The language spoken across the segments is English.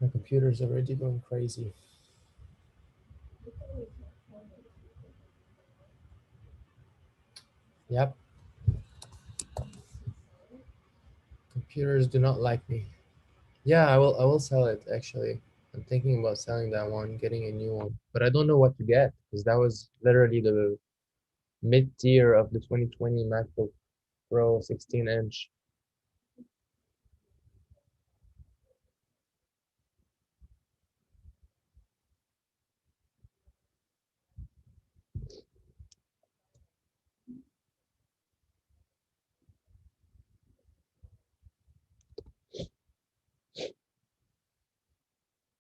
My computer's already going crazy. Yep, computers do not like me. Yeah, I will sell it actually. I'm thinking about selling that one, getting a new one. But I don't know what to get because that was literally the mid-tier of the 2020 MacBook Pro 16-inch.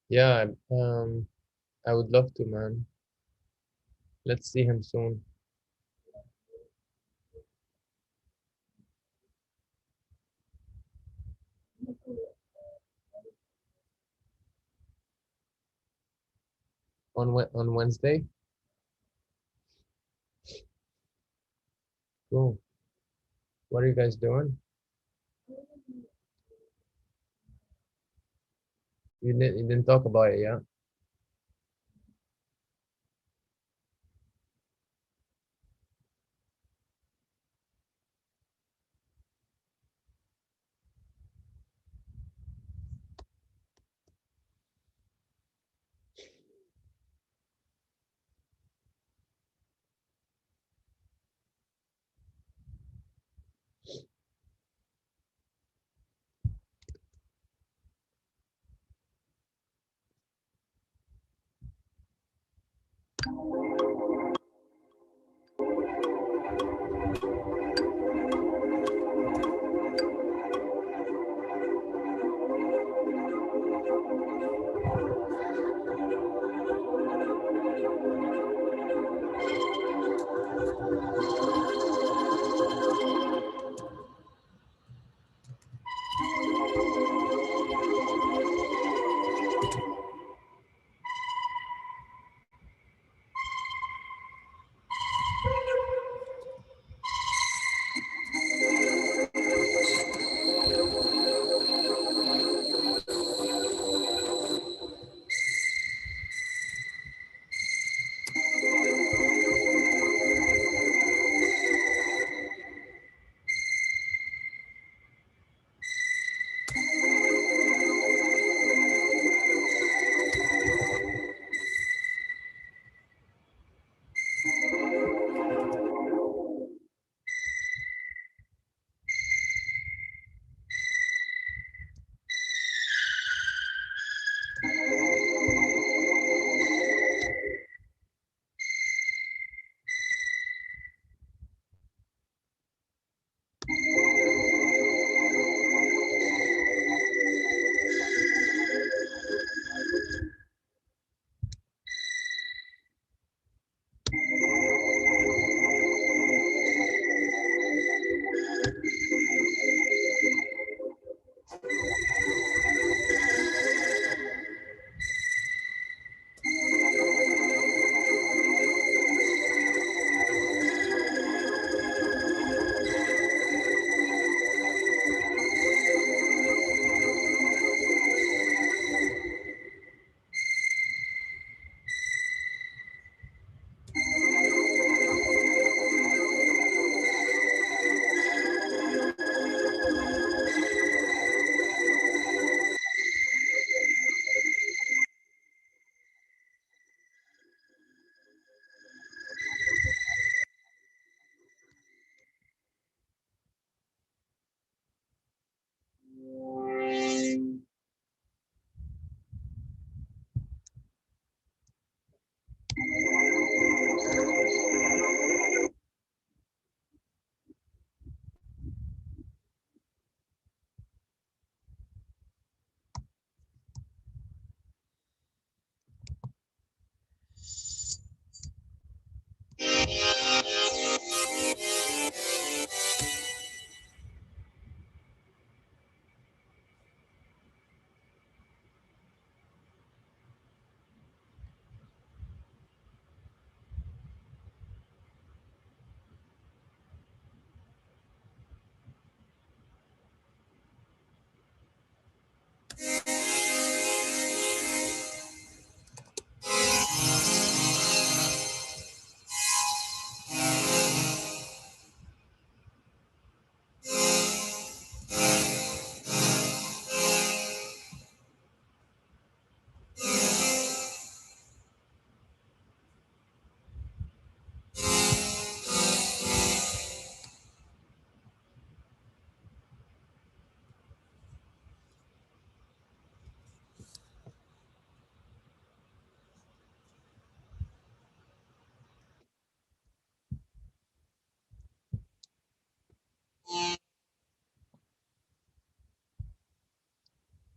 Yeah, I would love to, man. Let's see him soon. On Wednesday. Cool. What are you guys doing? You didn't talk about it, yeah?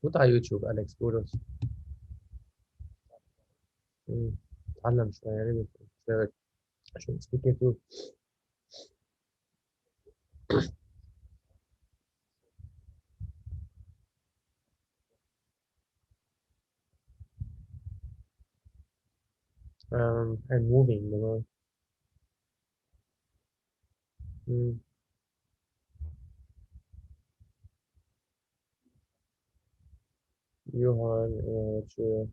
فوت على يوتيوب أليكس بولوس. اتعلم شوية يعني عشان speaking to and moving كمان. مم. يوهان شو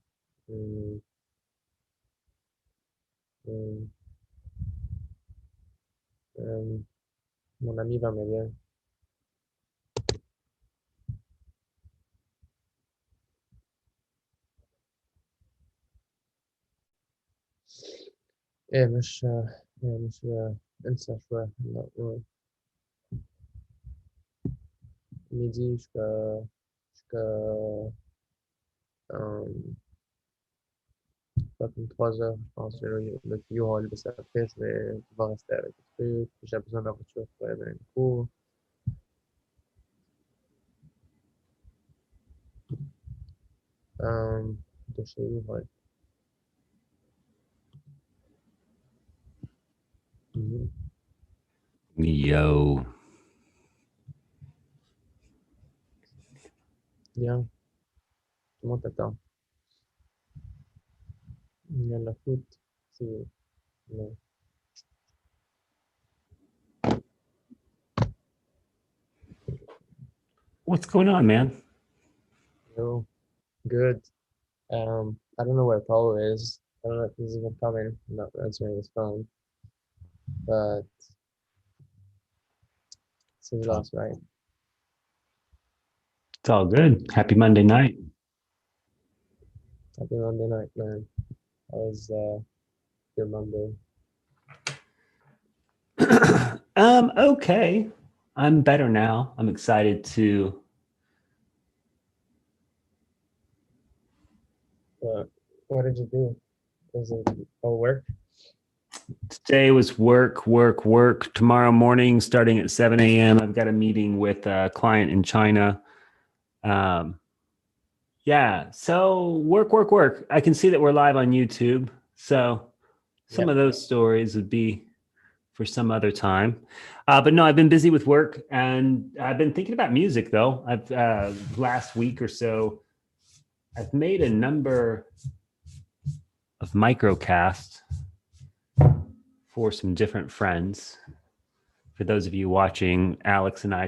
mon ami va me bien. إيه مش مش انسى شوية هلا midi jusqu'à comme 3 heures, je pense. Le U-Haul, parce qu'après, je vais devoir rester avec le truc. J'ai besoin de la voiture pour aller dans les cours. De chez U-Haul. Yo. Bien, tout le monde t'attend. Il y a la foot. Non. What's going on, man? No, good. I don't know where Paulo is. I don't know if he's even coming. I'm not answering his phone. But it's his loss, right? It's all good. Happy Monday night. Happy Monday night, man. How was your Monday? Okay. I'm better now. I'm excited to. What did you do? Was it all work? Today was work. Tomorrow morning, starting at 7 a.m., I've got a meeting with a client in China. Yeah, so work. I can see that we're live on YouTube. So some of those stories would be for some other time. But no, I've been busy with work and I've been thinking about music though. I've last week or so, I've made a number of microcasts for some different friends. For those of you watching, Alex and I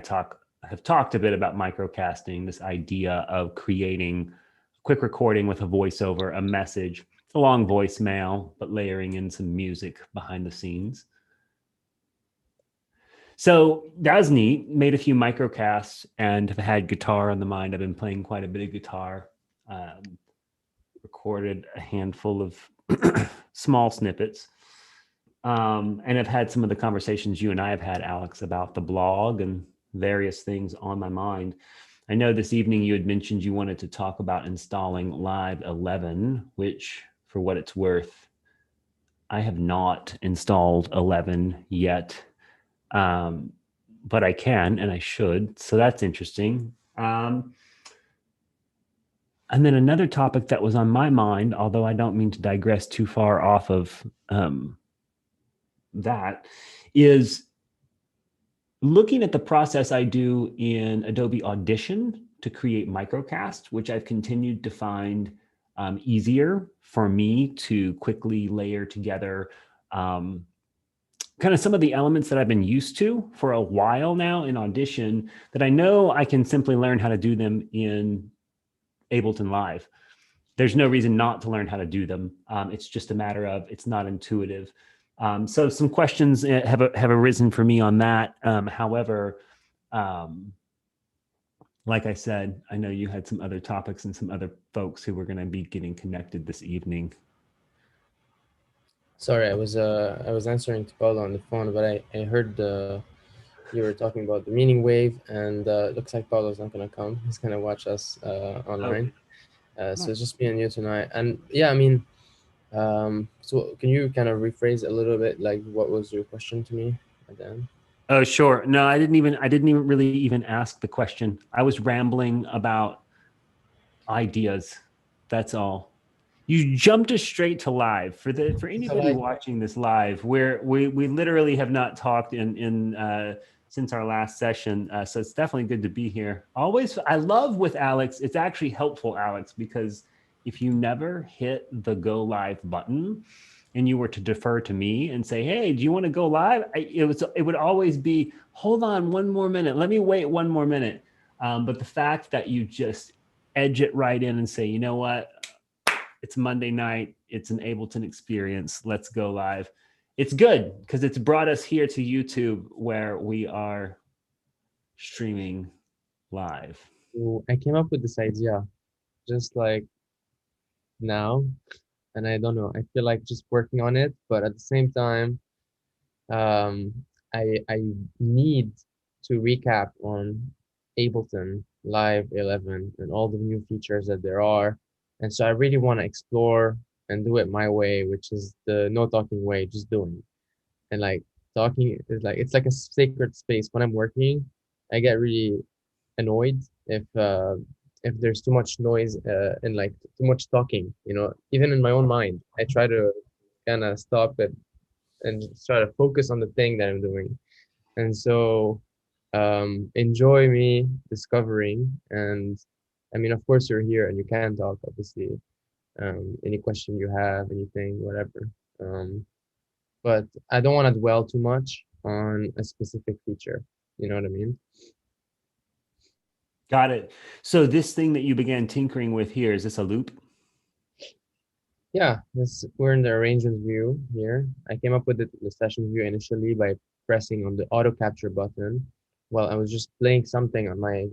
have talked a bit about microcasting, this idea of creating a quick recording with a voiceover, a message, a long voicemail, but layering in some music behind the scenes. So that was neat. Made a few microcasts and have had guitar on the mind. I've been playing quite a bit of guitar. Recorded a handful of small snippets. And I've had some of the conversations you and I have had, Alex, about the blog and various things on my mind. I know this evening you had mentioned you wanted to talk about installing Live 11, which, for what it's worth, I have not installed 11 yet. But I can and I should. So that's interesting. And then another topic that was on my mind, although I don't mean to digress too far off of that, is looking at the process I do in Adobe Audition to create microcasts, which I've continued to find easier for me to quickly layer together kind of some of the elements that I've been used to for a while now in Audition that I know I can simply learn how to do them in Ableton Live. There's no reason not to learn how to do them. It's just a matter of it's not intuitive. So some questions have arisen for me on that. However, like I said, I know you had some other topics and some other folks who were going to be getting connected this evening. Sorry, I was answering to Paolo on the phone, but I heard you were talking about the meaning wave, and it looks like Paolo's not gonna come. He's gonna watch us online. So it's just me and you tonight. And yeah, I mean, so can you kind of rephrase a little bit, like what was your question to me at the end? Oh, sure. No, I didn't even really even ask the question. I was rambling about ideas. That's all. You jumped us straight to live for So anybody like, watching this live, where we literally have not talked in since our last session. So it's definitely good to be here. Always, I love with Alex. It's actually helpful, Alex, because if you never hit the go live button and you were to defer to me and say, "Hey, do you want to go live?" It would always be, "Hold on one more minute. Let me wait one more minute." But the fact that you just edge it right in and say, "You know what? It's Monday night. It's an Ableton experience. Let's go live." It's good because it's brought us here to YouTube where we are streaming live. I came up with this idea just like now, and I don't know. I feel like just working on it, but at the same time, um, I need to recap on Ableton Live 11 and all the new features that there are, and so I really want to explore and do it my way, which is the no talking way, just doing. And like talking is like it's like a sacred space. When I'm working, I get really annoyed if there's too much noise and like too much talking. Even in my own mind, I try to kind of stop it and just try to focus on the thing that I'm doing. And so enjoy me discovering. And I mean, of course, you're here and you can talk, obviously. Any question you have, anything, whatever. Um, but I don't want to dwell too much on a specific feature. You know what I mean? Got it. So this thing that you began tinkering with here, is this a loop? Yeah, we're in the arrangement view here. I came up with the session view initially by pressing on the auto capture button while I was just playing something on my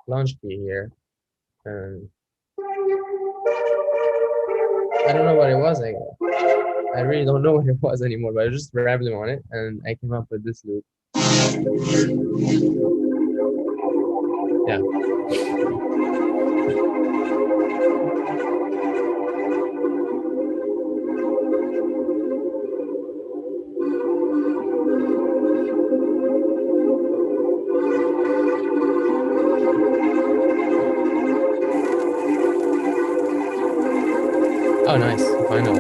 launch key here. And I don't know what it was. I really don't know what it was anymore, but I was just rambling on it and I came up with this loop. Yeah. Oh, nice. Final.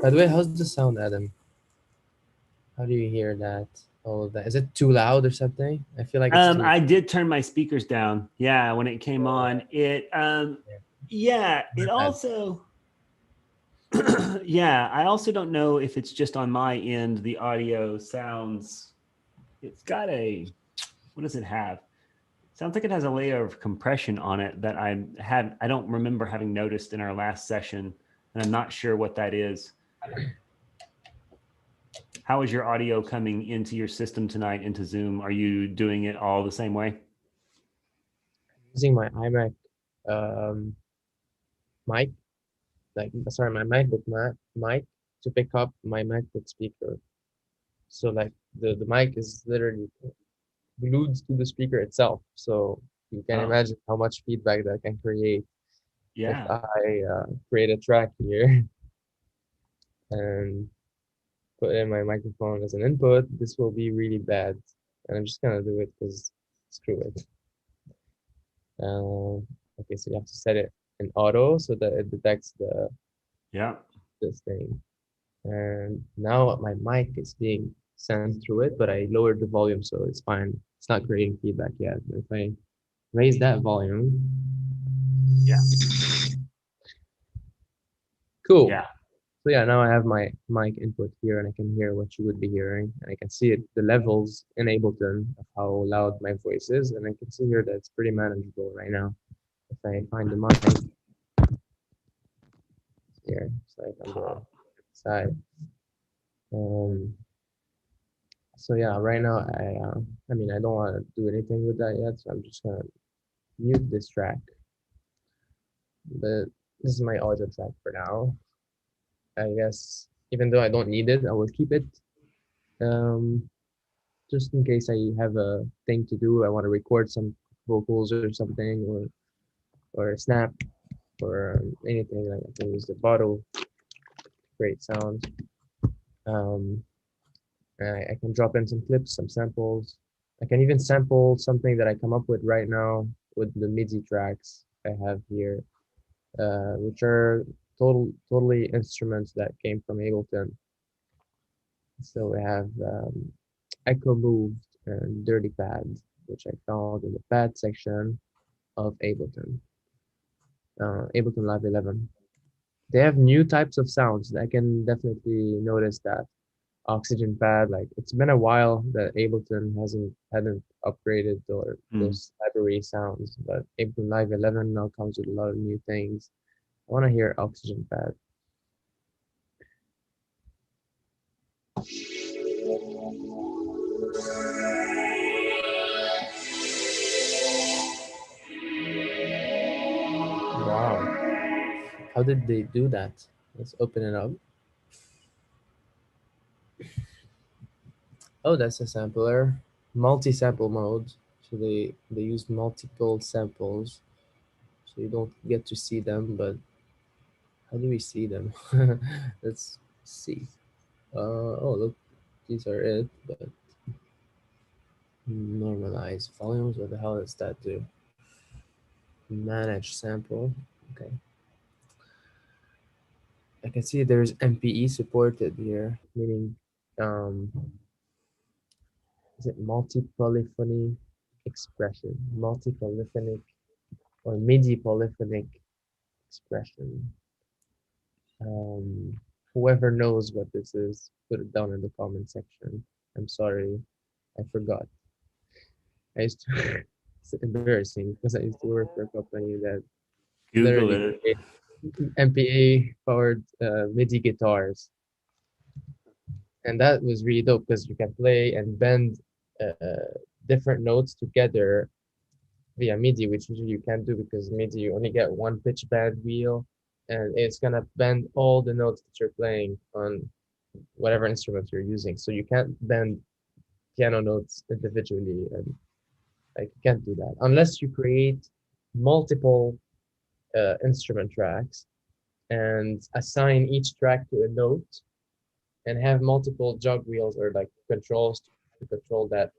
By the way, how's the sound, Adam? How do you hear that? All of that. Is it too loud or something? I feel like it's too. I did turn my speakers down. Yeah, when it came on, yeah, it Bad. also, yeah, I also don't know if it's just on my end, the audio sounds, it's got what does it have? Sounds like it has a layer of compression on it that I don't remember having noticed in our last session, and I'm not sure what that is. How is your audio coming into your system tonight into Zoom? Are you doing it all the same way? Using my iMac um, mic, like sorry, my MacBook mic to pick up my MacBook speaker. So like the mic is literally glued to the speaker itself. So you can Oh, imagine how much feedback that can create if yeah. I create a track here and put in my microphone as an input. This will be really bad, and I'm just gonna do it because screw it. Okay, so you have to set it in auto so that it detects Yeah. this thing. And now my mic is being sent through it, but I lowered the volume, so it's fine. It's not creating feedback yet. But if I raise that volume, Yeah. cool. Yeah. So yeah, now I have my mic input here and I can hear what you would be hearing. And I can see it, the levels in Ableton of how loud my voice is. And I can see here that it's pretty manageable right now. If I find the mic here, it's like on the Pop. side. Um, so yeah, right now I mean I don't want to do anything with that yet, so I'm just gonna mute this track. But this is my audio track for now. I guess even though I don't need it, I will keep it. Um, just in case I have a thing to do. I want to record some vocals or something, or a snap or anything. Like I can use the bottle, great sound. Um, I can drop in some clips, some samples. I can even sample something that I come up with right now with the Midi tracks. I have here, which are totally instruments that came from Ableton. So we have Echo Moved and Dirty Pad, which I found in the pad section of Ableton, Ableton Live 11. They have new types of sounds. I can definitely notice that oxygen pad. Like it's been a while that Ableton hadn't upgraded or Hmm. those library sounds, but Ableton Live 11 now comes with a lot of new things. I want to hear oxygen pad. Wow, how did they do that? Let's open it up. Oh, that's a sampler. Multi-sample mode. So they use multiple samples, so you don't get to see them. But how do we see them? Let's see. Oh look, these are it. But normalize volumes. What the hell does that do? Manage sample. Okay. I can see there's MPE supported here, meaning um, is it multi-polyphony expression, multi-polyphonic or MIDI polyphonic expression. Um, Whoever knows what this is, put it down in the comment section. I'm sorry, I forgot. I used to. It's embarrassing because I used to work for a company that Google literally it. create MPA powered MIDI guitars, and that was really dope because you can play and bend different notes together via MIDI, which usually you can't do because MIDI you only get one pitch bend wheel, and it's gonna bend all the notes that you're playing on whatever instrument you're using. So you can't bend piano notes individually, and like you can't do that unless you create multiple instrument tracks and assign each track to a note and have multiple jog wheels or like controls to control that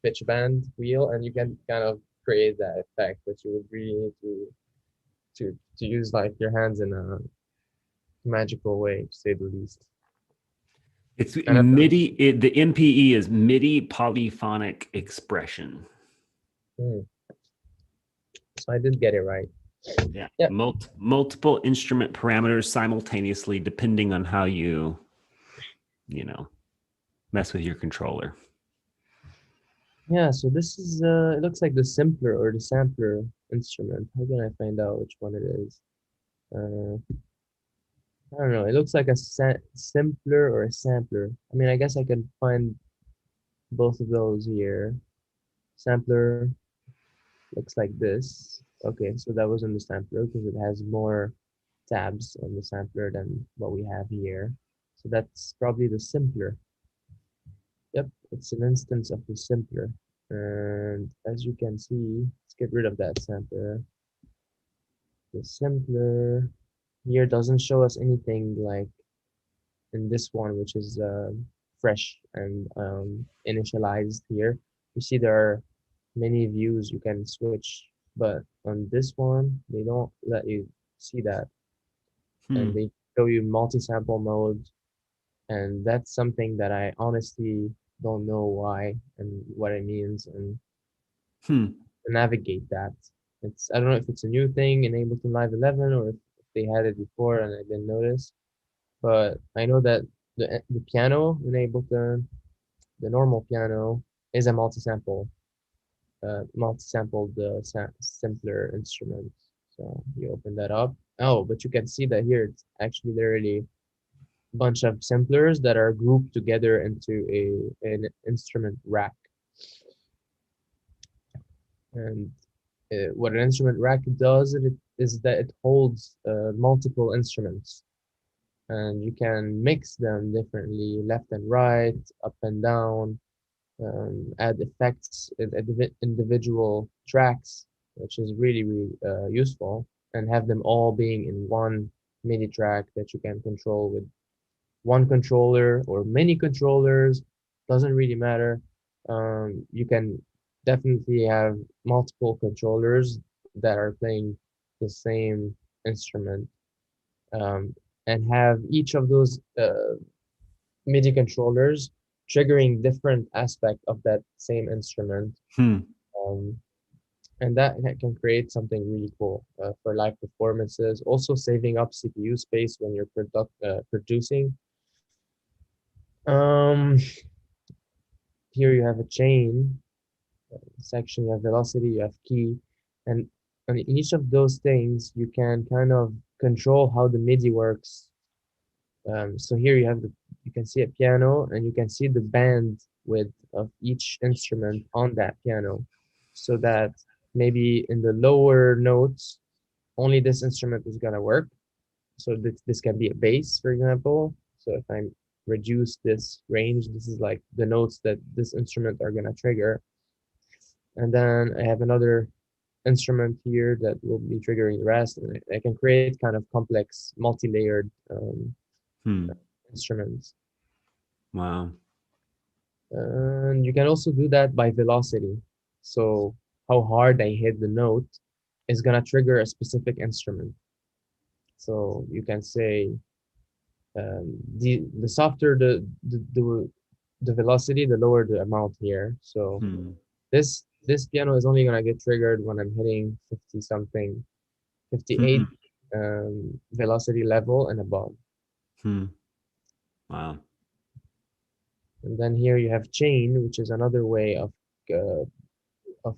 pitch bend wheel, and you can kind of create that effect, but you would really need to use like your hands in a magical way, to say the least. It's And I've done, MIDI. The MPE is MIDI polyphonic expression. hmm, so I did get it right. Yeah, Yeah. multiple instrument parameters simultaneously, depending on how you know mess with your controller. Yeah, so this is it looks like the simpler or the sampler instrument. How can I find out which one it is? Uh, I don't know. It looks like a simpler or a sampler. I mean, I guess I can find both of those here. Sampler looks like this. Okay, so that was on the sampler because it has more tabs on the sampler than what we have here. So that's probably the simpler. Yep, it's an instance of the simpler. And as you can see, let's get rid of that sampler. The simpler here doesn't show us anything like in this one, which is fresh and initialized here. You see there are many views you can switch, but on this one, they don't let you see that. And Hmm. they show you multi-sample mode, and that's something that I honestly don't know why and what it means and Hmm. to navigate that. It's I don't know if it's a new thing in Ableton Live 11 or if they had it before and I didn't notice. But I know that the piano in Ableton, the normal piano, is a multi-sampled simpler instrument. So you open that up. Oh, but you can see that here it's actually literally a bunch of samplers that are grouped together into an instrument rack. And what an instrument rack does is that it holds multiple instruments and you can mix them differently, left and right, up and down, add effects in individual tracks, which is really useful, and have them all being in one MIDI track that you can control with one controller or many controllers. Doesn't really matter. You can definitely have multiple controllers that are playing the same instrument, um, and have each of those MIDI controllers triggering different aspect of that same instrument. Hmm. Um, and that can create something really cool for live performances. Also saving up CPU space when you're producing. Um, Here you have a chain section, you have velocity, you have key, and in each of those things, you can kind of control how the MIDI works. So here you can see a piano, and you can see the band width of each instrument on that piano, so that maybe in the lower notes, only this instrument is gonna work. So this can be a bass, for example. So if I reduce this range, this is like the notes that this instrument are gonna trigger. And then I have another instrument here that will be triggering the rest. And I can create kind of complex, multi-layered Hmm. instruments. Wow. And you can also do that by velocity. So how hard I hit the note is gonna trigger a specific instrument. So you can say the softer the velocity, the lower the amount here. So Hmm. this piano is only gonna get triggered when I'm hitting 50 something, 58 Hmm. velocity level and above. Hmm. Wow. And then here you have chain, which is another way uh, of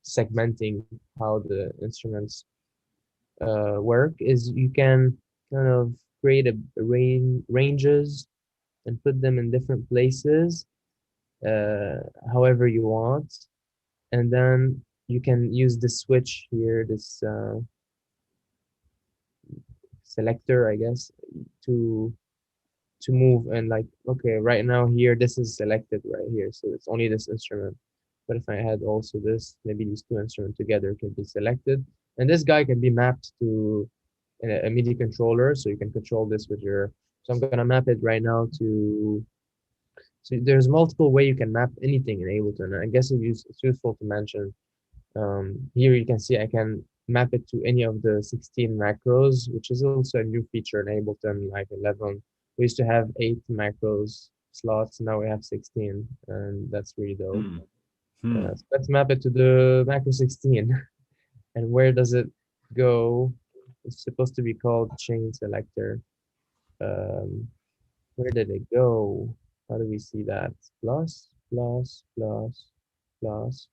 segmenting how the instruments work. Is you can kind of create a ranges and put them in different places, uh, however you want, and then you can use this switch here, this selector, I guess, to to move and like, okay, right now here, this is selected right here, so it's only this instrument. But if I had also this, maybe these two instruments together can be selected, and this guy can be mapped to a MIDI controller, so you can control this with your. So I'm gonna map it right now to. So there's multiple way you can map anything in Ableton. I guess it's useful to mention. Here you can see I can map it to any of the 16 macros, which is also a new feature in Ableton, like 11. We used to have 8 macros slots, now we have 16, and that's really dope. Hmm. Hmm. So let's map it to the macro 16. And where does it go? It's supposed to be called chain selector. Um, where did it go? How do we see that? Plus, plus, plus, plus.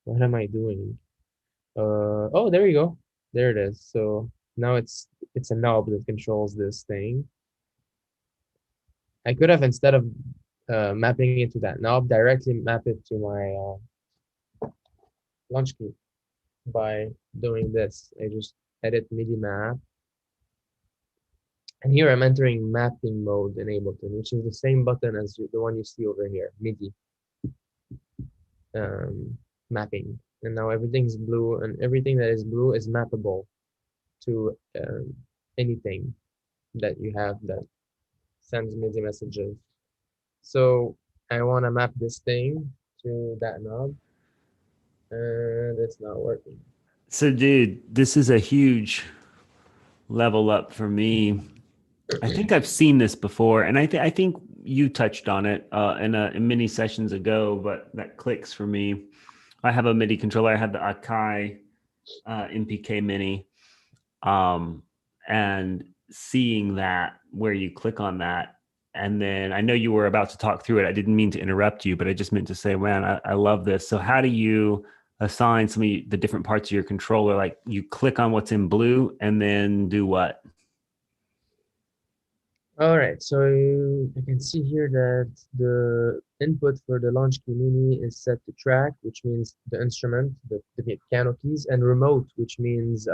What am I doing? Oh, there you go. There it is. So now it's a knob that controls this thing. I could have, instead of mapping it to that knob, directly map it to my launch key by doing this. I just edit MIDI map, and here I'm entering mapping mode in Ableton, which is the same button as the one you see over here, MIDI um, mapping. And now everything is blue, and everything that is blue is mappable to anything that you have that sends MIDI messages. So I want to map this thing to that knob, and it's not working. So, dude, this is a huge level up for me. I think I've seen this before, and I think you touched on it in many sessions ago, but that clicks for me. I have a MIDI controller. I have the Akai MPK Mini, um, and seeing that where you click on that, and then I know you were about to talk through it. I didn't mean to interrupt you, but I just meant to say, man, I love this. So, how do you assign some of the different parts of your controller? Like you click on what's in blue, and then do what? All right, so I can see here that the input for the launch key mini is set to track, which means the instrument, the piano keys, and remote, which means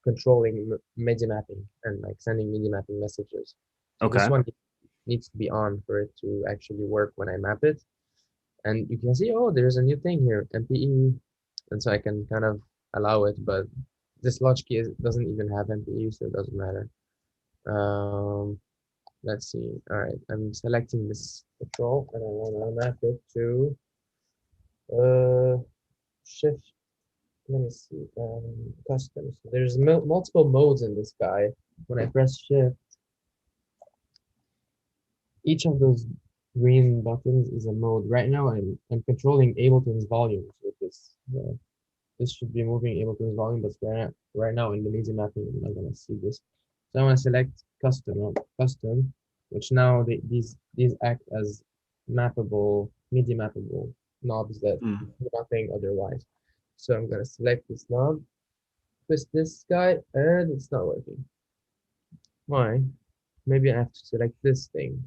controlling MIDI mapping and like sending MIDI mapping messages. So this Okay. one needs to be on for it to actually work when I map it. And you can see, oh, there's a new thing here, MPE, and so I can kind of allow it, but this launch key doesn't even have MPE, so it doesn't matter. Um, Let's see. All right, I'm selecting this control and I want to map it to uh, shift let me see. Custom. So there's multiple modes in this guy. When I press shift, each of those green buttons is a mode. Right now, I'm controlling Ableton's volumes with this. This should be moving Ableton's volume, but right now in the media mapping, I'm not gonna see this. So I want to select custom, which now these act as mappable, media mappable knobs that Mm. do nothing otherwise. So I'm gonna select this knob, twist this guy, and it's not working. Why? Maybe I have to select this thing.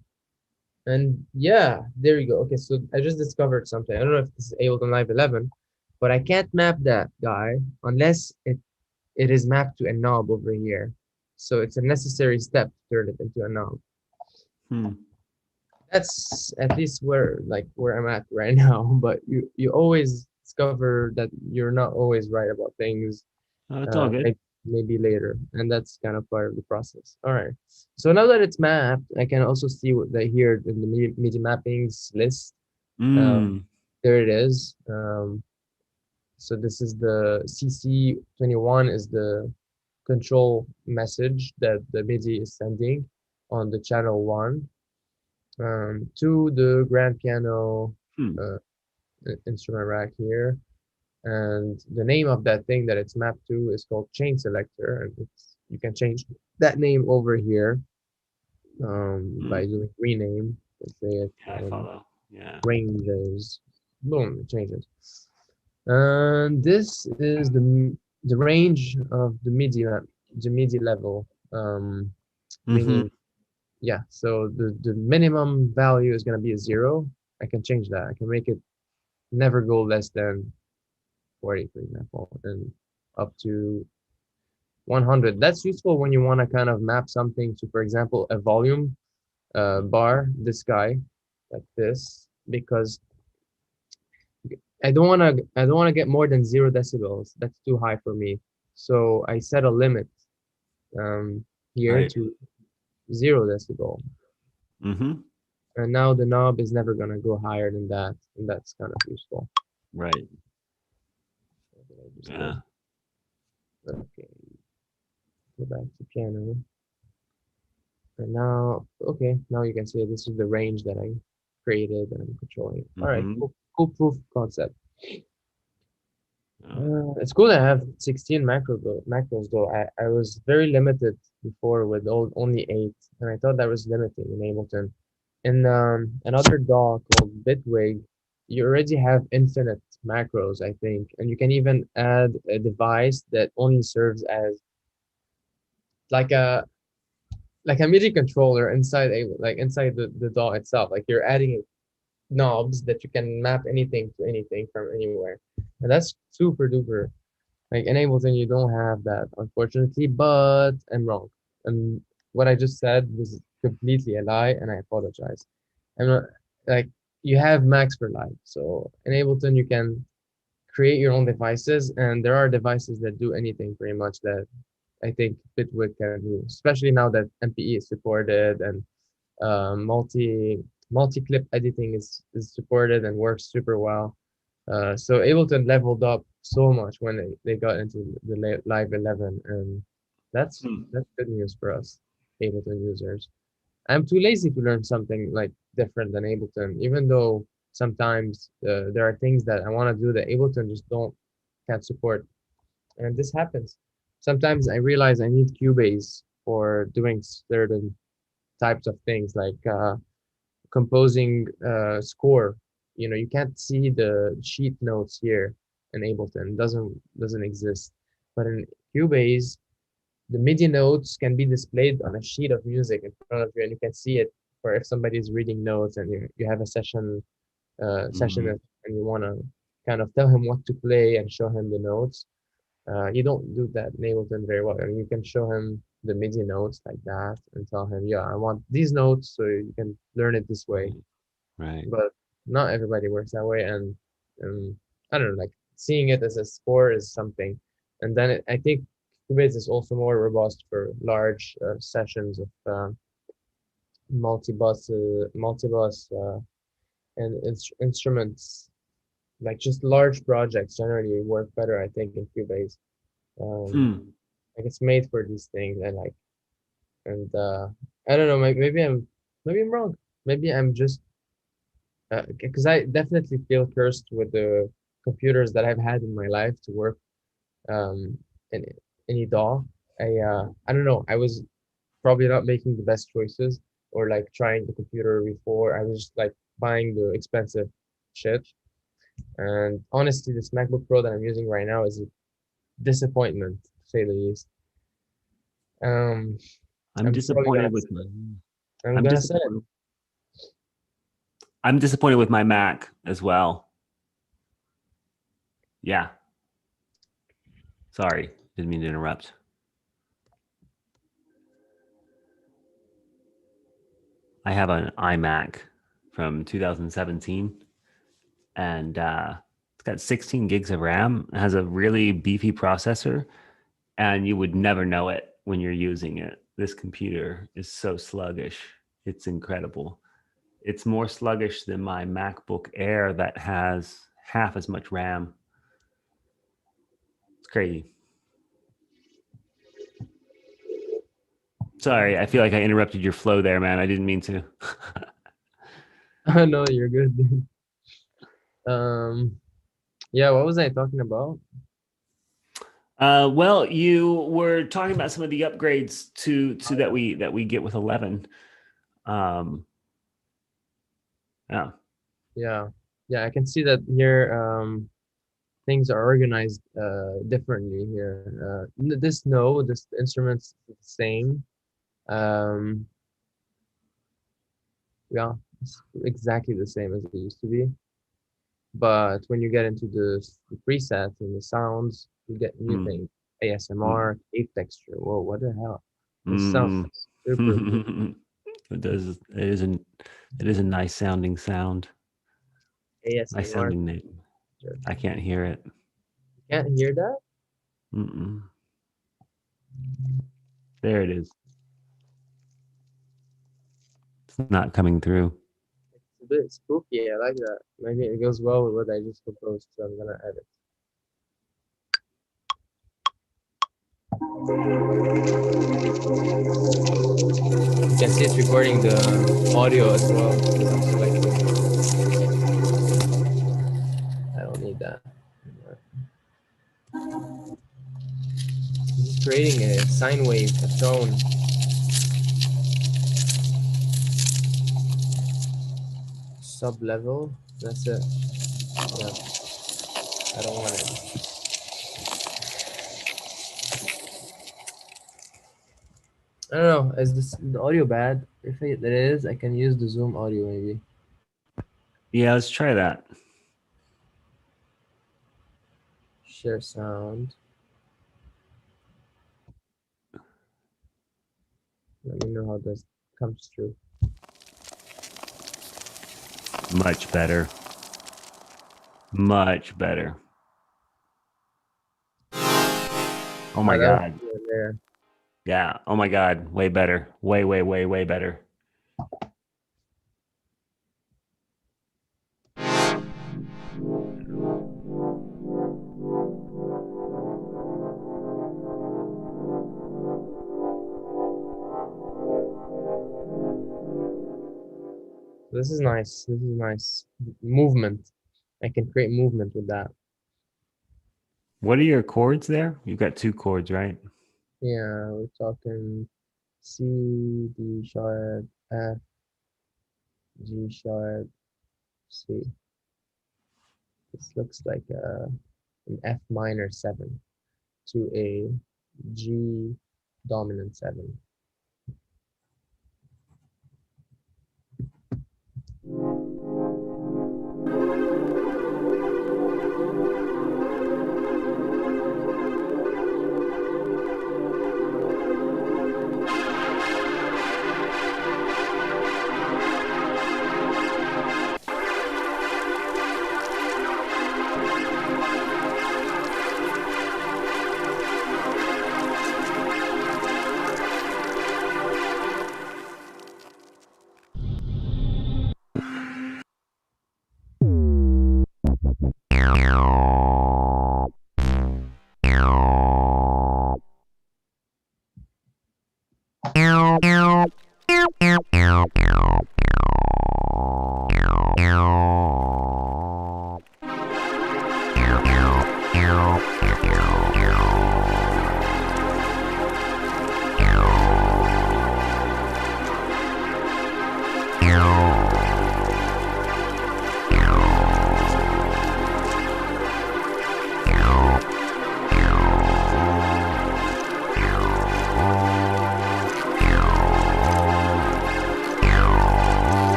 And yeah, there you go. Okay, so I just discovered something. I don't know if this is Ableton Live 11, but I can't map that guy unless it is mapped to a knob over here. So it's a necessary step to turn it into a knob. Hmm. That's at least where I'm at right now. But you always discover that you're not always right about things. Oh, it's all good. Maybe later, and that's kind of part of the process. All right. So now that it's mapped, I can also see what they here in the MIDI mappings list. Uh, Mm. there it is. So this is the CC21 is the control message that the MIDI is sending on the channel one to the grand piano Hmm. uh, instrument rack here. And the name of that thing that it's mapped to is called chain selector. And you can change that name over here by Hmm. doing rename. Let's say it Yeah, I follow. Yeah. ranges. Boom, it changes. And this is the range of the MIDI level, Mm-hmm. meaning yeah. So the minimum value is gonna be a 0. I can change that. I can make it never go less than 40, for example, and up to 100. That's useful when you want to kind of map something to, for example, a volume bar, this guy, like this, because I don't want to get more than 0 decibels. That's too high for me. So I set a limit um, here Right. to 0 decibel. Mm-hmm. And now the knob is never gonna go higher than that, and that's kind of useful. Right. What did I just do? Yeah. Okay, go back to piano. And now, okay, now you can see this is the range that I created and I'm controlling. All right, Mm-hmm. cool proof of concept. Oh. It's cool to have 16 macros though. I was very limited before with only 8, and I thought that was limiting in Ableton. In another DAW called Bitwig, you already have infinite macros, I think, and you can even add a device that only serves as like a MIDI controller inside inside the DAW itself. Like you're adding knobs that you can map anything to anything from anywhere, and that's super duper. Like in Ableton, you don't have that, unfortunately, but I'm wrong. And what I just said was completely a lie, and I apologize. I'm not like you have max for life. So in Ableton, you can create your own devices, and there are devices that do anything pretty much that I think Bitwig can do, especially now that MPE is supported and multi-clip editing is supported and works super well. So Ableton leveled up so much when they got into the Live 11, and Hmm. that's good news for us Ableton users. I'm too lazy to learn something like different than Ableton, even though sometimes there are things that I want to do that Ableton just don't can't support, and this happens. Sometimes I realize I need Cubase for doing certain types of things like composing score. You know, you can't see the sheet notes here in Ableton. Doesn't exist. But in Cubase, the MIDI notes can be displayed on a sheet of music in front of you, and you can see it. For if somebody's reading notes and you have a session Mm. and you want to kind of tell him what to play and show him the notes, you don't do that in Ableton very well. I mean, you can show him the MIDI notes like that and tell him, yeah, I want these notes so you can learn it this way. Right. Right. But not everybody works that way, and I don't know, like seeing it as a score is something, and then I think Cubase is also more robust for large sessions of multi-bus and instruments Like just large projects generally work better, I think, in Cubase. Um, Hmm. like it's made for these things, and like, and I don't know, maybe I'm wrong. Maybe I'm just because I definitely feel cursed with the computers that I've had in my life to work um in any DAW. I don't know. I was probably not making the best choices or like trying the computer before. I was just like buying the expensive shit. And honestly, this MacBook Pro that I'm using right now is a disappointment, to say the least. Um, I'm I'm probably gonna disappointed with my. I'm I'm gonna sell it. disappointed. I'm disappointed with my Mac as well. Yeah. Sorry, didn't mean to interrupt. I have an iMac from 2017, and it's got 16 gigs of RAM. It has a really beefy processor, and you would never know it when you're using it. This computer is so sluggish. It's incredible. It's more sluggish than my MacBook Air that has half as much RAM. It's crazy. Sorry, I feel like I interrupted your flow there, man. I didn't mean to. No, you're good. Dude. Um, yeah, what was I talking about? Well, you were talking about some of the upgrades to that we get with 11. Um, yeah. Yeah, yeah, I can see that here. Things are organized differently here. This no, this instrument's the same. Um, yeah, it's exactly the same as it used to be. But when you get into the presets and the sounds, you get new Mm, things. mm, ASMR, tape texture. Whoa, what the hell? This sounds mm. super cool. It does. It is a nice sounding sound. Nice ASMR. sounding name. I can't hear it. Can't hear that? Mm-mm. There it is. It's not coming through. It's a bit spooky. I like that. Maybe it goes well with what I just proposed, so I'm gonna edit. You can see it's recording the audio as well because I'm selecting. I don't need that. I'm just creating a sine wave, a tone, sub level. That's it. Yeah, I don't want it. I don't know. Is this the audio bad? If it is, I can use the Zoom audio maybe. Yeah, let's try that. Share sound. Let me know how this comes through. Much better. Much better. Oh my That was god. good there. Yeah. Oh my god. Way better. Way, way, way, way better. This is nice. This is nice. Movement. I can create movement with that. What are your chords there? You've got two chords, right? Yeah, we're talking C, D sharp, F, G sharp, C. This looks like an F minor 7 to a G dominant 7.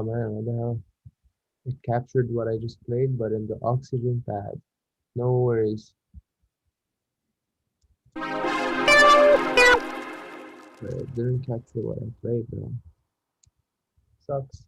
Oh man, what the hell? It captured what I just played, but in the oxygen pad. No worries. But it didn't capture what I played though. Sucks.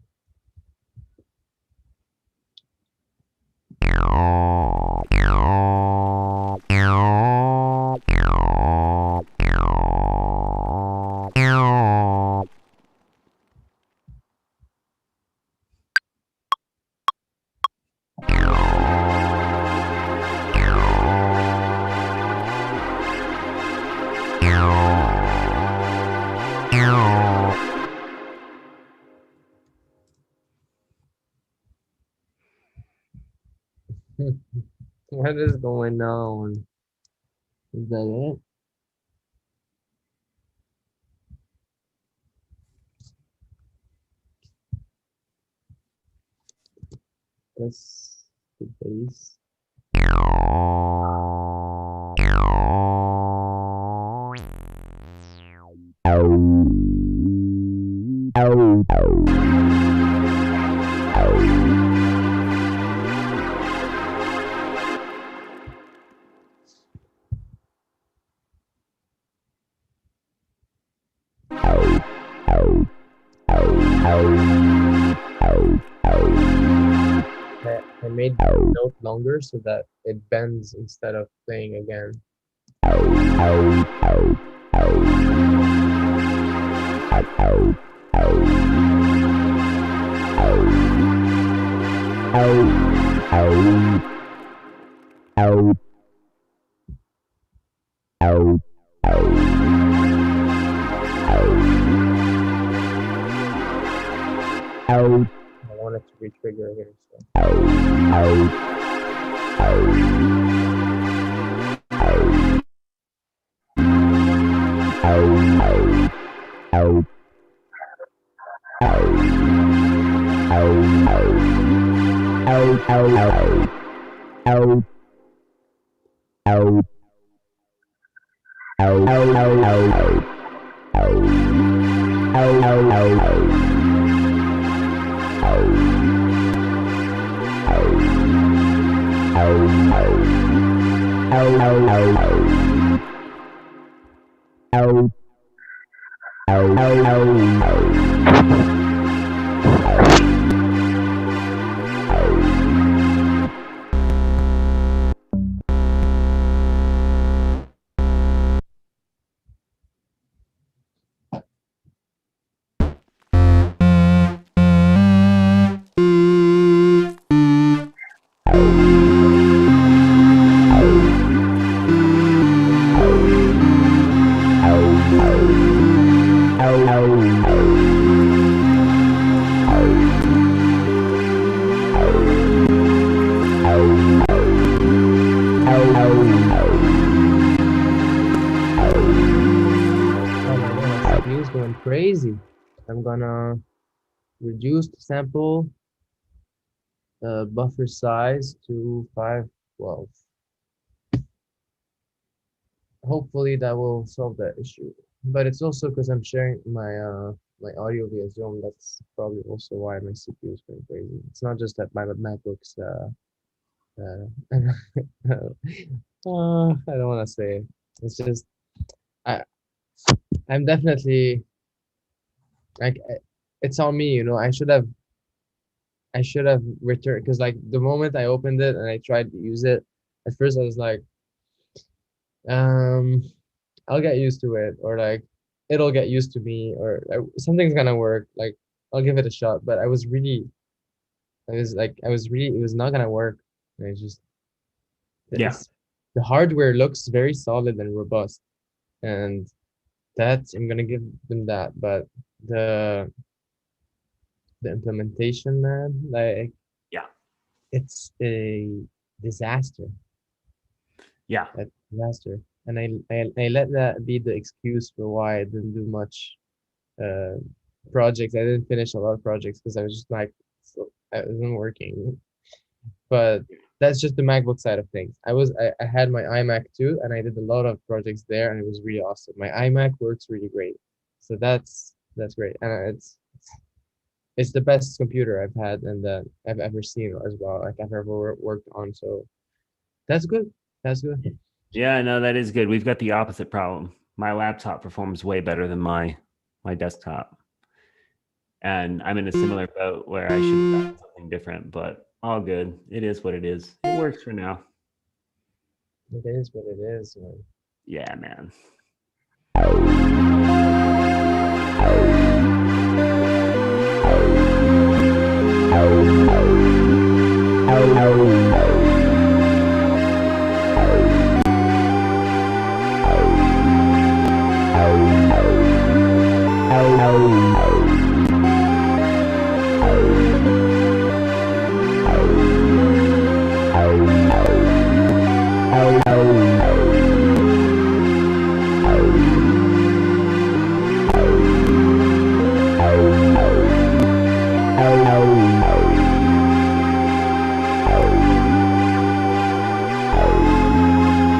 What is going on? Is that it? That's the bass. I made the note longer so that it bends instead of playing again. I want it to re-trigger here. Going crazy. I'm gonna reduce the sample buffer size to 512. Hopefully that will solve that issue. But it's also because I'm sharing my audio via Zoom. That's probably also why my CPU is going crazy. It's not just that my MacBook's I don't want to say. It's just I I'm definitely like it's on me, you know. I should have returned because like the moment I opened it and I tried to use it, at first I was like, um, I'll get used to it, or like it'll get used to me, or something's gonna work. Like I'll give it a shot. But it was not gonna work. And it's just Yeah. it's the hardware looks very solid and robust, and that's I'm gonna give them that. But the the implementation, man, like Yeah. it's a disaster. Yeah. A disaster. And I let that be the excuse for why I didn't do much uh projects. I didn't finish a lot of projects because I was just like so it wasn't working. But that's just the MacBook side of things. I had my iMac too, and I did a lot of projects there, and it was really awesome. My iMac works really great, so that's great, and it's It's the best computer I've had and that I've ever seen as well. Like I've ever worked on. So that's good. That's good. Yeah, no, that is good. We've got the opposite problem. My laptop performs way better than my desktop. And I'm in a similar boat where I should have done something different, but all good. It is what it is. It works for now. It is what it is, man. Yeah, man.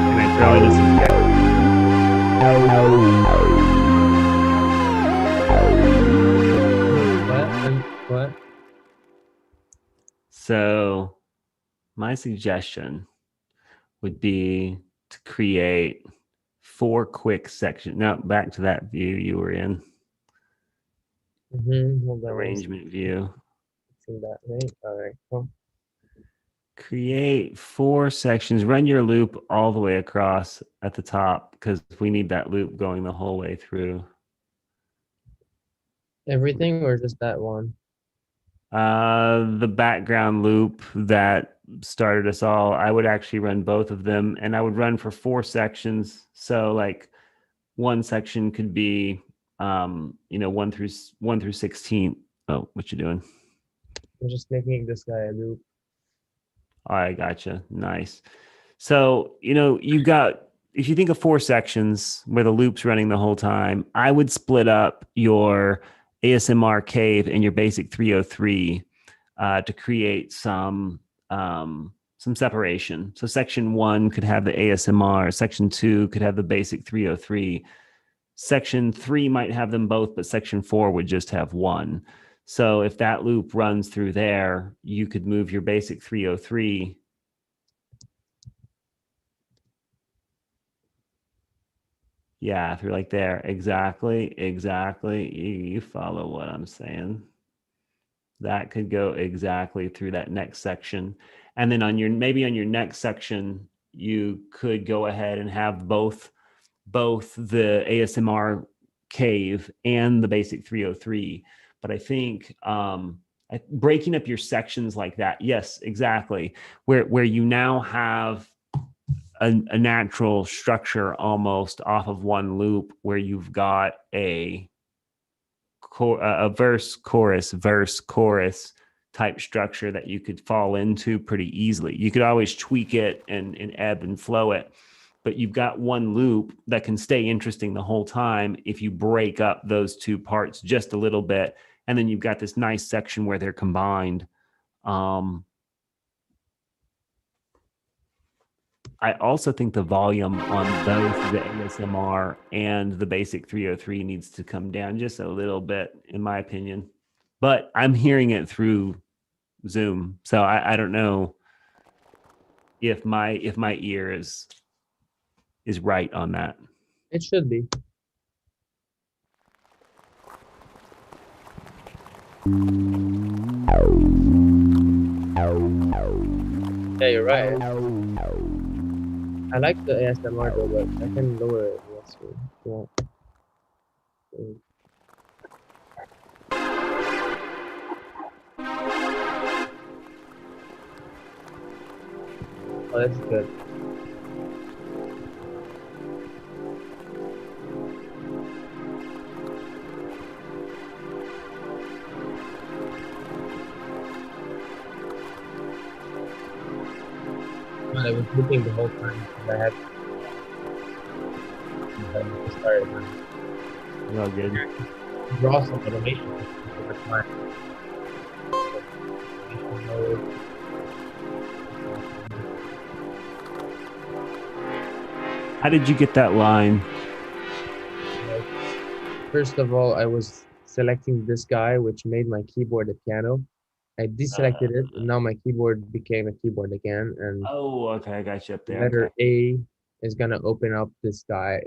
Can I throw in a suggestion? What? So my suggestion would be to create 4 quick sections. Now back to that view you were in, Hold on one second. arrangement view. See that, right? All right. Cool. Create 4 sections, run your loop all the way across at the top because we need that loop going the whole way through. Everything or just that one? The background loop that started us all, I would actually run both of them and I would run for 4 sections. So like one section could be 1 through 16. Oh, what you doing? I'm just making this guy a loop. I gotcha. Nice. So, you got, if you think of 4 sections where the loop's running the whole time, I would split up your ASMR cave and your basic 303 to create some separation. So section 1 could have the ASMR, section 2 could have the basic 303. Section 3 might have them both, but section 4 would just have one. So if that loop runs through there, you could move your basic 303. Yeah, through like there. Exactly. You follow what I'm saying. That could go exactly through that next section. And then maybe on your next section, you could go ahead and have both the ASMR cave and the basic 303. But I think breaking up your sections like that, yes, exactly, where you now have a natural structure almost off of one loop, where you've got a verse chorus type structure that you could fall into pretty easily. You could always tweak it and ebb and flow it, but you've got one loop that can stay interesting the whole time if you break up those 2 parts just a little bit. And then you've got this nice section where they're combined. I also think the volume on both the ASMR and the basic 303 needs to come down just a little bit, in my opinion. But I'm hearing it through Zoom, so I don't know if my ear is right on that. It should be. Yeah, you're right. I like the ASMR though, but I can lower it. Yes, if you want. Oh, that's good. I was looking the whole time. I had to start it. Oh, good. Draw some automation over time. How did you get that line? First of all, I was selecting this guy, which made my keyboard a piano. I deselected it, and now my keyboard became a keyboard again. And Oh, okay. I got you up the there. Okay. letter A is gonna open up this guy,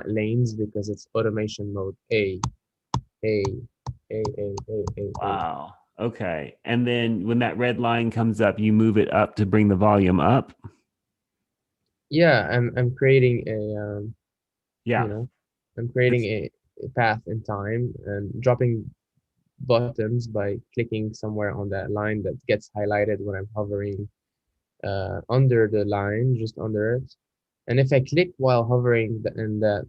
lanes because it's automation mode. A, A. Wow. Okay. And then when that red line comes up, you move it up to bring the volume up. Yeah, I'm creating a you Yeah. know, I'm creating This, a path in time and dropping buttons by clicking somewhere on that line that gets highlighted when I'm hovering under the line, just under it. And if I click while hovering the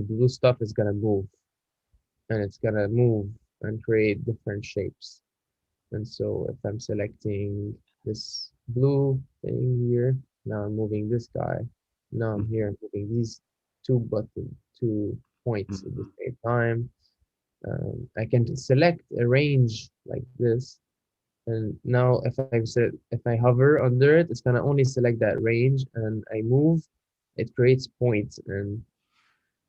blue stuff is gonna move, and it's gonna move and create different shapes. And so if I'm selecting this blue thing here, now I'm moving this guy. Now I'm here, I'm moving these two points at the Mhm. same time. I can just select a range like this. And now if I hover under it, it's gonna only select that range, and I move, it creates points and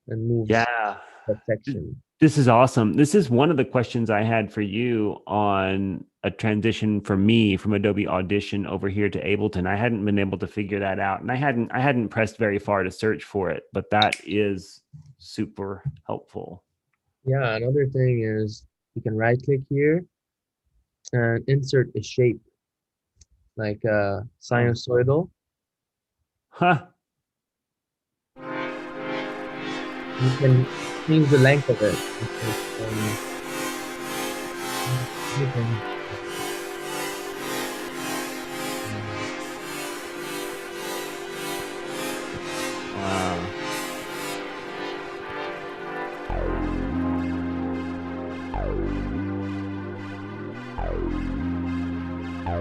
moves Yeah. that section. This is awesome. This is one of the questions I had for you on a transition for me from Adobe Audition over here to Ableton. I hadn't been able to figure that out, and I hadn't pressed very far to search for it, but that is super helpful. Yeah, another thing is you can right click here and insert a shape like Oh. sinusoidal. Huh. You can change the length of it. Anything. Um, Wow.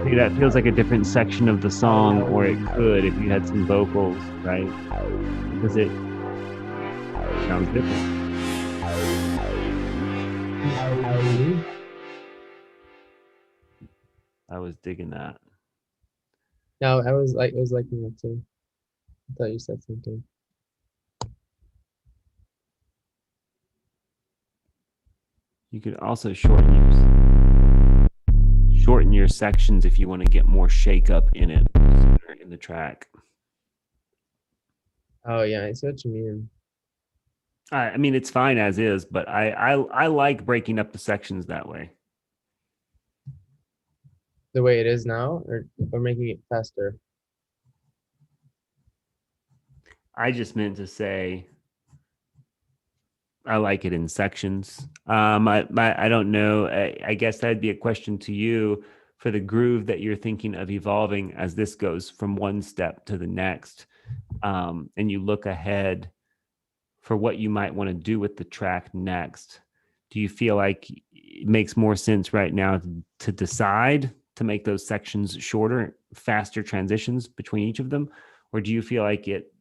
See, that feels like a different section of the song, or it could if you had some vocals, right? Because it sounds different. I was digging that. No, I was liking that too. I thought you said something. You could also shorten your sections if you want to get more shake up in it in the track. Oh yeah, I see what you mean. I mean, it's fine as is, but I like breaking up the sections that way. The way it is now, or making it faster. I just meant to say I like it in sections. I don't know. I guess that'd be a question to you for the groove that you're thinking of evolving as this goes from one step to the next, and you look ahead for what you might want to do with the track next. Do you feel like it makes more sense right now to decide to make those sections shorter, faster transitions between each of them? Or do you feel like it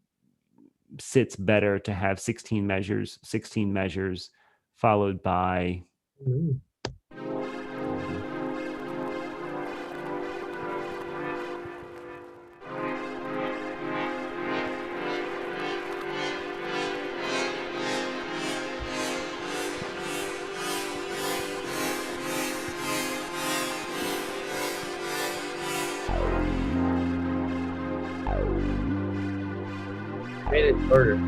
sits better to have 16 measures followed by Mm. Made it shorter.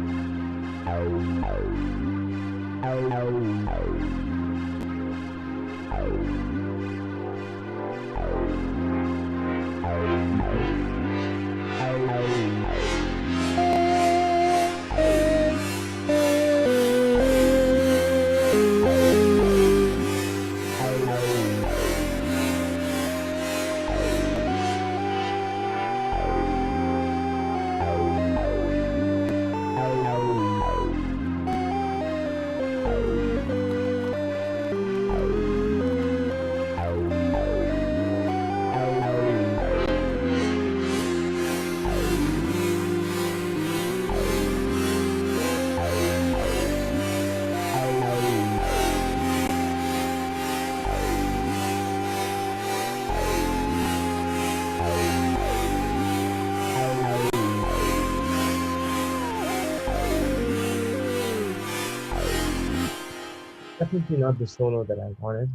definitely not the solo that I wanted.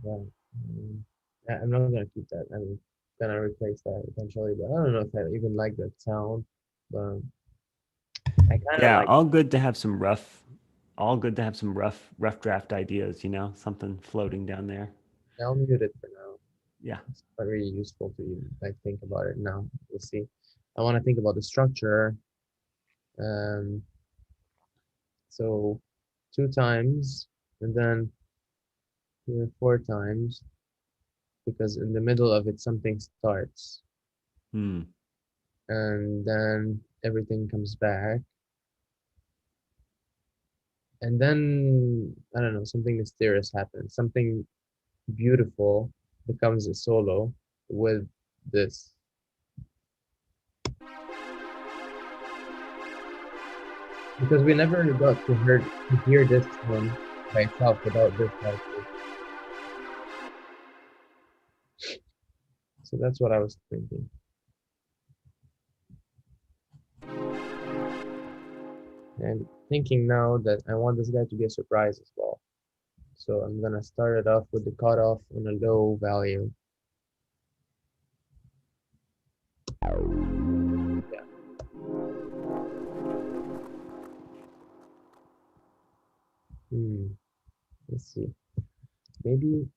But, I'm not gonna keep that. I'm gonna replace that eventually. But I don't know if I even like that sound. But I kind of Yeah, like. all good to have some rough, all good to have some rough draft ideas, something floating down there. I'll mute it for now. Yeah. It's not really useful to even like think about it now. We'll see. I want to think about the structure. Um, so 2 times, and then here 4 times, because in the middle of it something starts, Hmm. and then everything comes back, and then I don't know, something mysterious happens. Something beautiful becomes a solo with this, because we never got to hear this one by itself without this also. So that's what I was thinking. And thinking now that I want this guy to be a surprise as well. So I'm gonna start it off with the cutoff on a low value. Yeah. Hmm. Let's see. Maybe.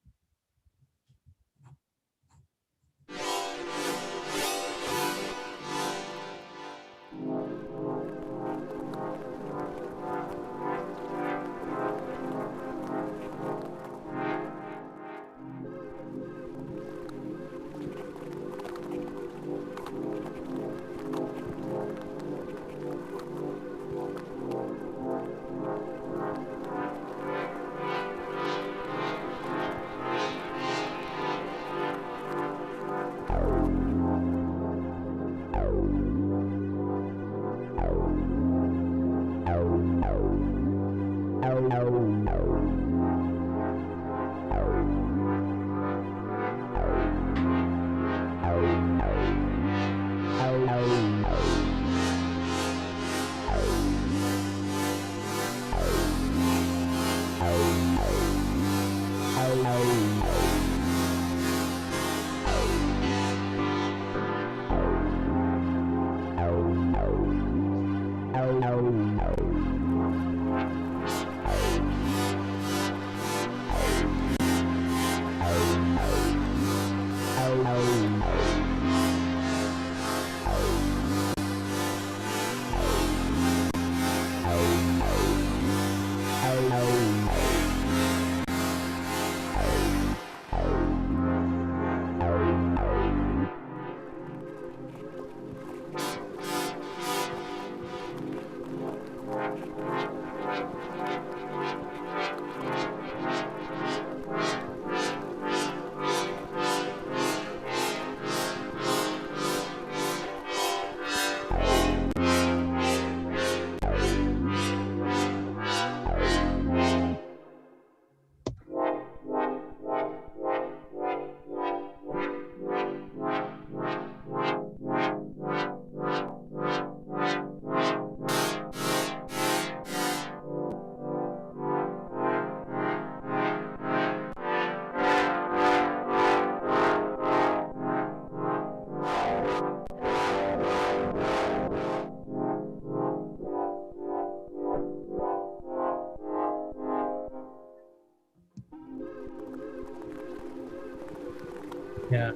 Yeah.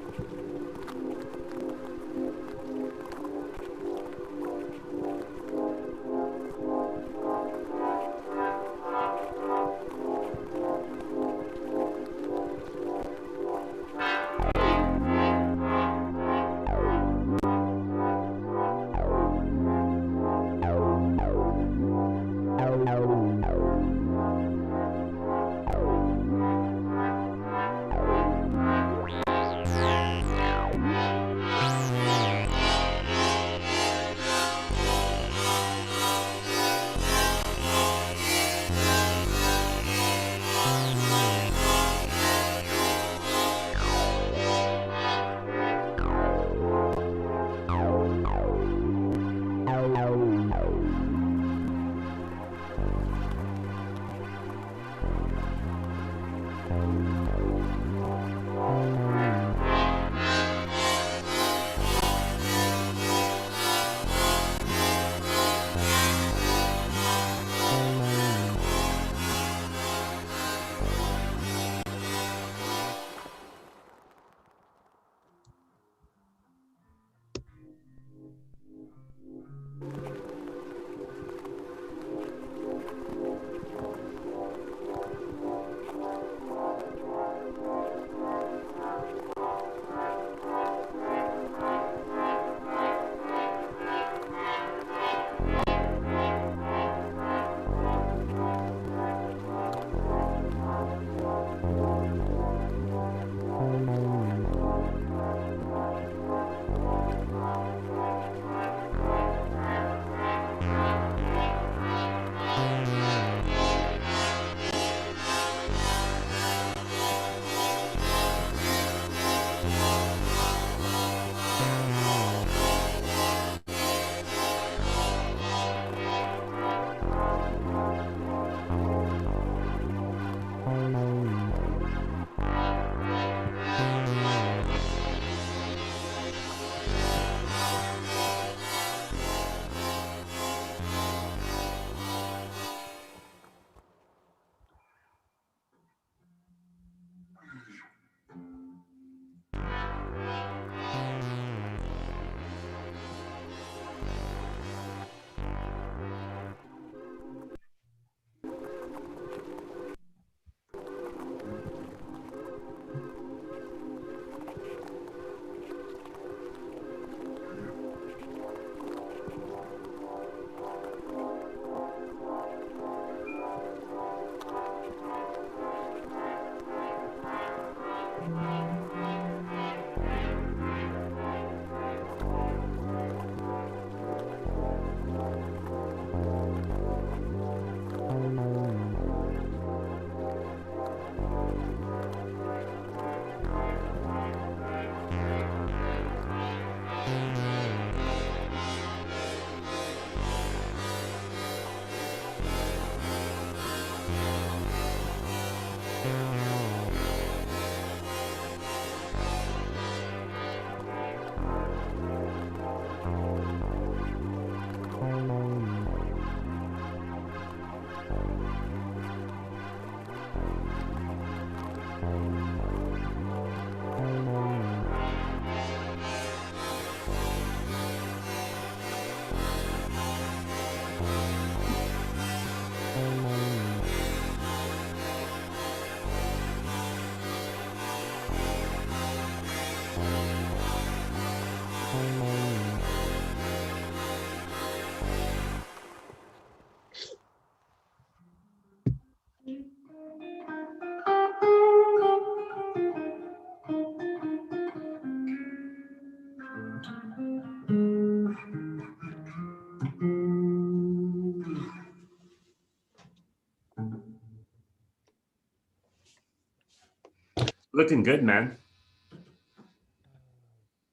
Looking good, man.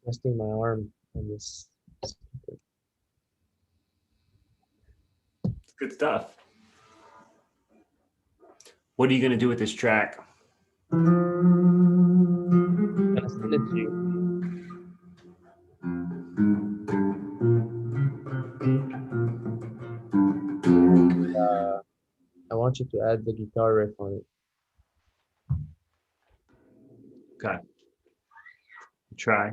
Resting my arm on this. It's good stuff. What are you going to do with this track? I'm gonna send it to you. I want you to add the guitar riff on it. Okay. Try.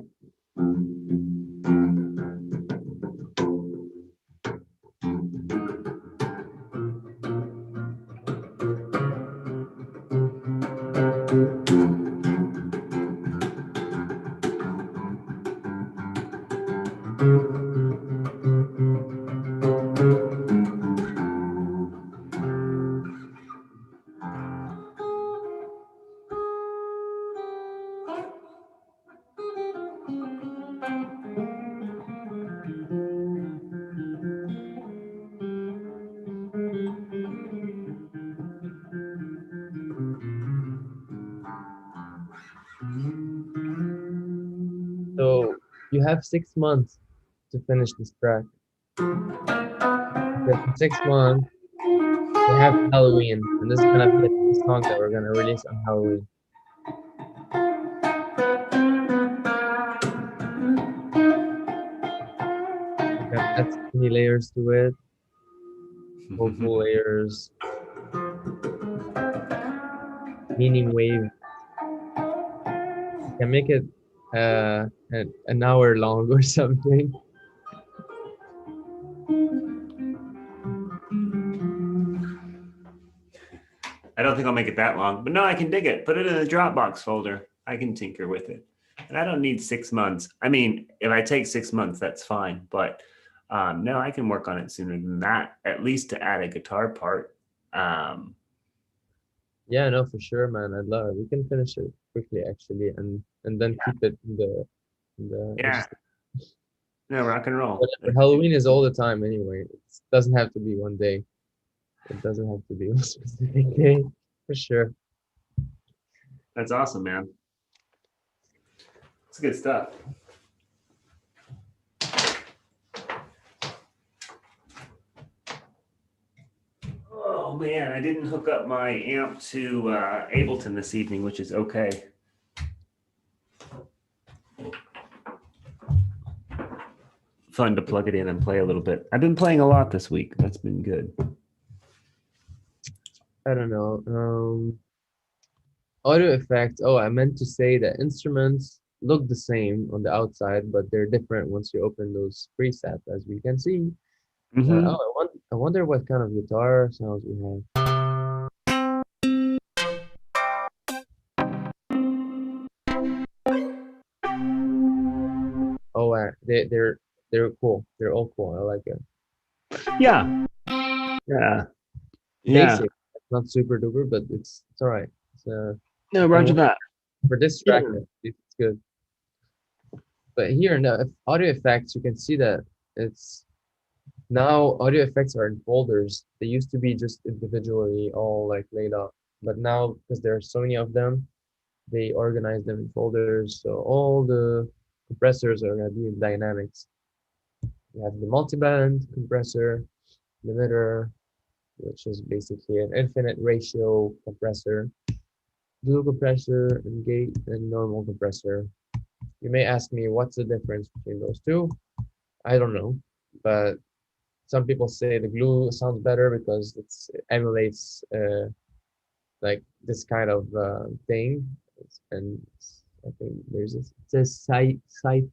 So you have 6 months to finish this track. Because in 6 months, we have Halloween, and this is gonna be a song that we're gonna release on Halloween. We're gonna add skinny layers to it, vocal layers, meaning wave. You can make it an hour long or something. I don't think I'll make it that long, but no, I can dig it. Put it in the Dropbox folder. I can tinker with it. And I don't need 6 months. I mean, if I take 6 months, that's fine. But no, I can work on it sooner than that, at least to add a guitar part. Yeah, no, for sure, man. I'd love it. We can finish it quickly, actually, and then keep it in the Yeah, no, rock and roll. whatever. Halloween is all the time anyway. It doesn't have to be one day. It doesn't have to be one specific day, for sure. That's awesome, man. It's good stuff. Oh man, I didn't hook up my amp to Ableton this evening, which is okay. Fun to plug it in and play a little bit. I've been playing a lot this week. That's been good. I don't know. Audio effects. Oh, I meant to say that instruments look the same on the outside, but they're different once you open those presets, as we can see. Mm-hmm. I wonder what kind of guitar sounds we have. Oh, they're cool. They're all cool. I like it. Yeah. Yeah. Yeah. Basic, not super duper, but it's all right. No, Can roger work that. for this track. It's good. But here in the audio effects, you can see that it's now audio effects are in folders. They used to be just individually all like laid out, but now because there are so many of them, they organize them in folders. So all the compressors are gonna be in dynamics. You have the multiband compressor, limiter, which is basically an infinite ratio compressor, dual compressor, and gate and normal compressor. You may ask me what's the difference between those two. I don't know, but some people say the glue sounds better because it emulates like this kind of thing, and I think there's a, it says cytomic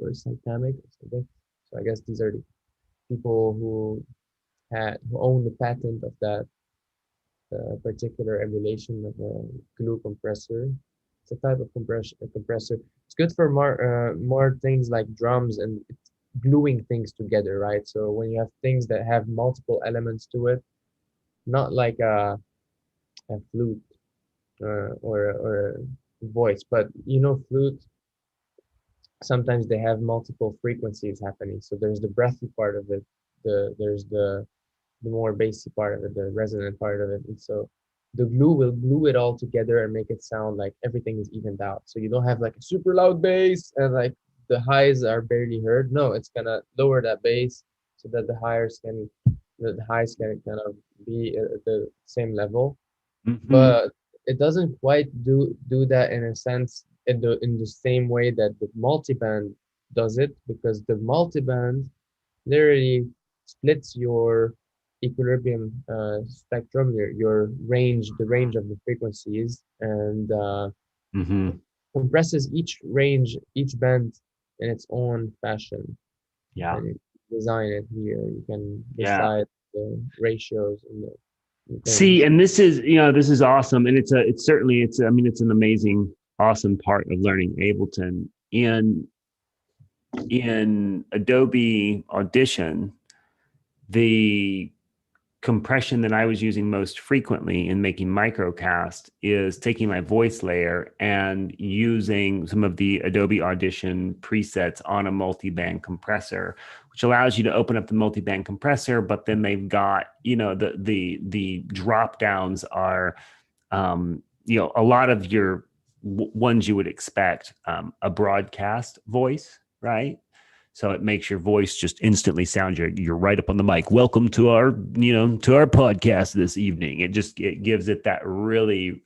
or cytamic or something. So I guess these are the people who own the patent of that particular emulation of a glue compressor. It's a type of compressor. It's good for more things like drums and gluing things together, right? So when you have things that have multiple elements to it, not like a flute or voice, but flute. Sometimes they have multiple frequencies happening. So there's the breathy part of it, there's the more bassy part of it, the resonant part of it, and so the glue will glue it all together and make it sound like everything is evened out. So you don't have like a super loud bass and like the highs are barely heard. No, it's gonna lower that bass so that the highs can kind of be at the same level. Hmm. But it doesn't quite do that in a sense in the same way that the multiband does it, because the multiband literally splits your equilibrium spectrum, your range, the range of the frequencies, and Hmm. compresses each range, each band in its own fashion. Yeah. And you design it here. You can Yeah. decide the ratios and the See, things. and this is, this is awesome. And it's certainly, I mean, it's an amazing, awesome part of learning Ableton. In Adobe Audition, the compression that I was using most frequently in making microcast is taking my voice layer and using some of the Adobe Audition presets on a multi-band compressor, which allows you to open up the multi-band compressor, but then they've got, the drop downs are, a lot of your ones you would expect, a broadcast voice, right? So it makes your voice just instantly sound you're right up on the mic. Welcome to our podcast this evening. It gives it that really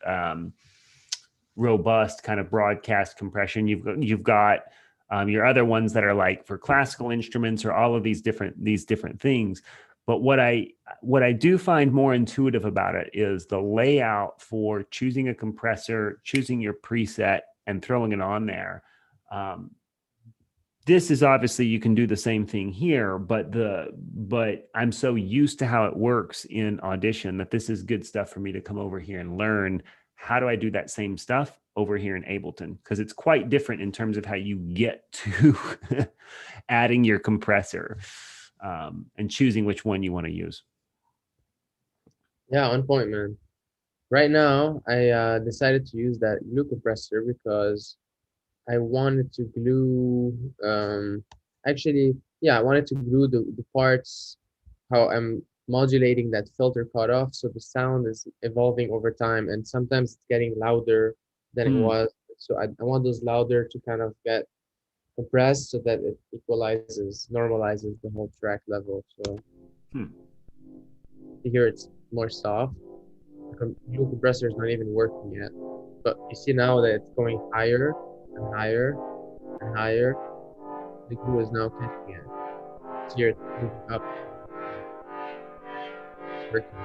robust kind of broadcast compression. You've got your other ones that are like for classical instruments or all of these different things. But what I do find more intuitive about it is the layout for choosing a compressor, choosing your preset, and throwing it on there. Um, this is obviously you can do the same thing here, but I'm so used to how it works in Audition that this is good stuff for me to come over here and learn how do I do that same stuff over here in Ableton, because it's quite different in terms of how you get to adding your compressor, and choosing which one you want to use. Yeah, on point, man. Right now, I decided to use that glue compressor because I wanted to glue, actually, yeah, I wanted to glue the parts, how I'm modulating that filter cutoff. So the sound is evolving over time, and sometimes it's getting louder than it Hmm. was. So I want those louder to kind of get compressed so that it equalizes, normalizes the whole track level. So Hmm. here it's more soft. The glue compressor is not even working yet. But you see now that it's going higher and higher and higher. The glue is now catching it. So here it's moving up, working.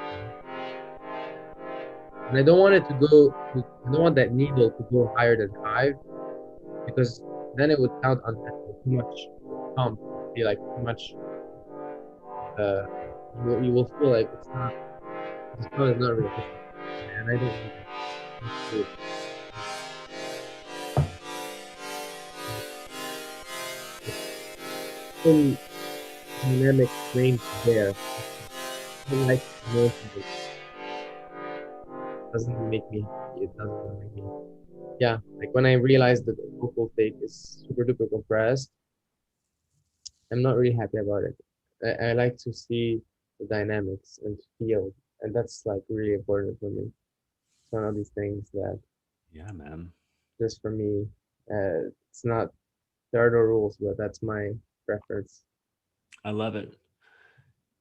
And I don't want it to go, I don't want that needle to go higher than 5, because then it would sound unnatural, too much pump, be like too much, uh, you will feel like the sound is not realistic. And I don't want that. I want to the full dynamic range there. I don't like motion. It doesn't make me happy. It doesn't make me, yeah, like when I realized that the vocal take is super duper compressed, I'm not really happy about it. I like to see the dynamics and feel, and that's like really important for me. It's one of these things that Yeah, man. just for me, it's not, there are no rules, but that's my preference. I love it.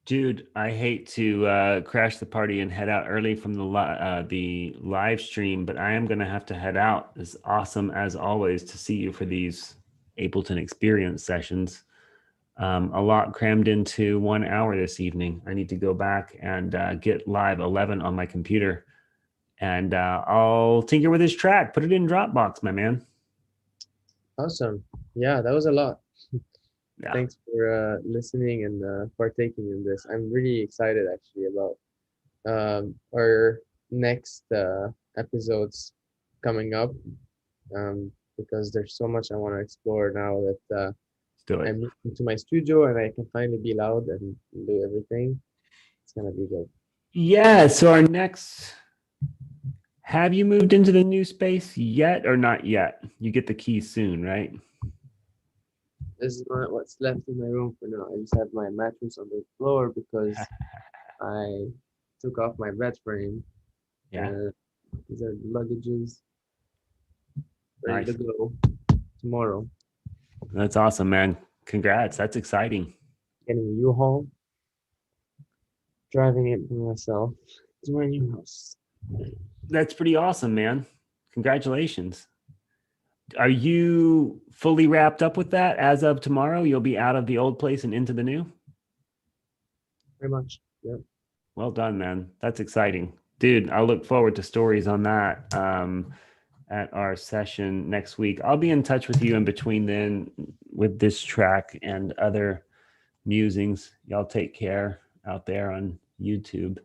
Dude, I hate to crash the party and head out early from the live stream, but I am going to have to head out. It's awesome as always to see you for these Ableton experience sessions. A lot crammed into 1 hour this evening. I need to go back and get Live 11 on my computer, and I'll tinker with this track. Put it in Dropbox, my man. Awesome. Yeah, that was a lot. Yeah. Thanks for listening and partaking in this. I'm really excited actually about our next episodes coming up, because there's so much I want to explore now that Let's do it. I'm into my studio and I can finally be loud and do everything. It's gonna be good. Yeah. So our next. Have you moved into the new space yet or not yet? You get the keys soon, right? This is not what's left in my room for now. I just have my mattress on the floor because I took off my bed frame Yeah. These are the luggages ready to Nice. go tomorrow. That's awesome, man. Congrats. That's exciting. Getting a U-Haul, driving it by myself to my new house. That's pretty awesome, man. Congratulations. Are you fully wrapped up with that as of tomorrow? You'll be out of the old place and into the new? Very much. Yep. Well done, man. That's exciting. Dude, I look forward to stories on that at our session next week. I'll be in touch with you in between then with this track and other musings. Y'all take care out there on YouTube.